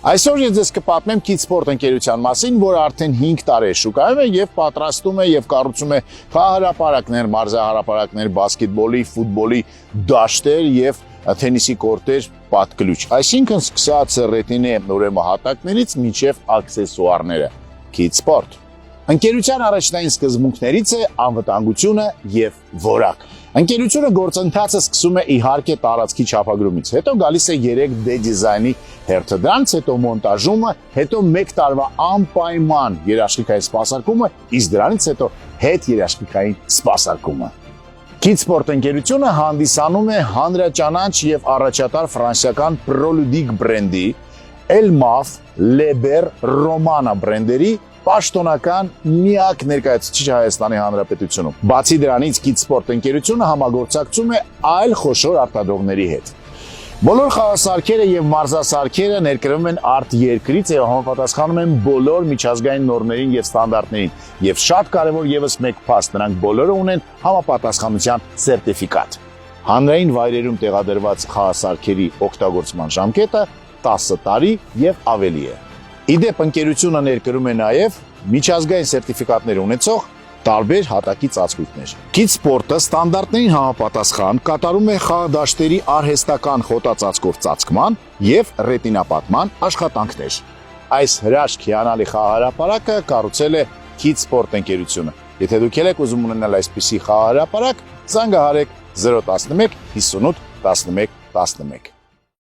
Այսօր ես ձեզ կպատմեմ Kidsport ընկերության մասին, որ արդեն 5 տարի է շուկայում է եւ պատրաստում է եւ կառուցում է խաղահրապարակներ, մարզահրապարակներ, բասկետբոլի, ֆուտբոլի դաշտեր եւ թենիսի կորտեր պատկլուչ։ Այսինքն սկսած ռետինե ուրեմն հատակներից մինչեւ աքսեսուարները։ Kidsport Ընկերության առաջնային սկզբունքներից է անվտանգությունը եւ որակ։ Ընկերությունը գործընթացը սկսում է իհարկե տարածքի չափագրումից, հետո գալիս է 3D դիզայնի հերթը, դրանից հետո մոնտաժումը, հետո 1 տարվա անպայման երաշխիքային սպասարկումը, իսկ դրանից հետո հետ երաշխիքային սպասարկումը։ Kidsport ընկերությունը հանդիսանում է հանրաճանաչ եւ առաջատար ֆրանսիական Proludic բրենդի, Elmaf, Leber, Romana բրենդերի պաշտոնական միակ ներկայացուցիչ Հայաստանի Հանրապետությունում։ Բացի դրանից Kidsport ընկերությունը համագործակցում է այլ խոշոր արտադրողների հետ։ Բոլոր խաղասարքերը եւ մարզասարքերը ներկրվում են արտերկրից եւ համապատասխանում են բոլոր միջազգային նորմերին եւ ստանդարտներին։ Եվ շատ կարեւոր եւս մեկ փաստ, նրանք բոլորը ունեն համապատասխանության սերտիֆիկատ։ Հանրային վայրերում տեղադրված խաղասարքերի օգտագործման ժամկետը 10 տարի եւ ավելի է։ Իդեպ ընկերությունը ներկրում է նաև միջազգային սերտիֆիկատներ ունեցող տարբեր հատակի ծածկույթներ։ Kidsport-ը ստանդարտներին համապատասխան կատարում է խաղադաշտերի արհեստական խոտածածկով ծածկման եւ ռետինապատման աշխատանքներ։ Այս հրաշք հիանալի խաղահրապարակը կառուցել է Kidsport ընկերությունը։ Եթե դուք եք ուզում ունենալ այսպիսի խաղահրապարակ, զանգահարեք 011 58 11 11։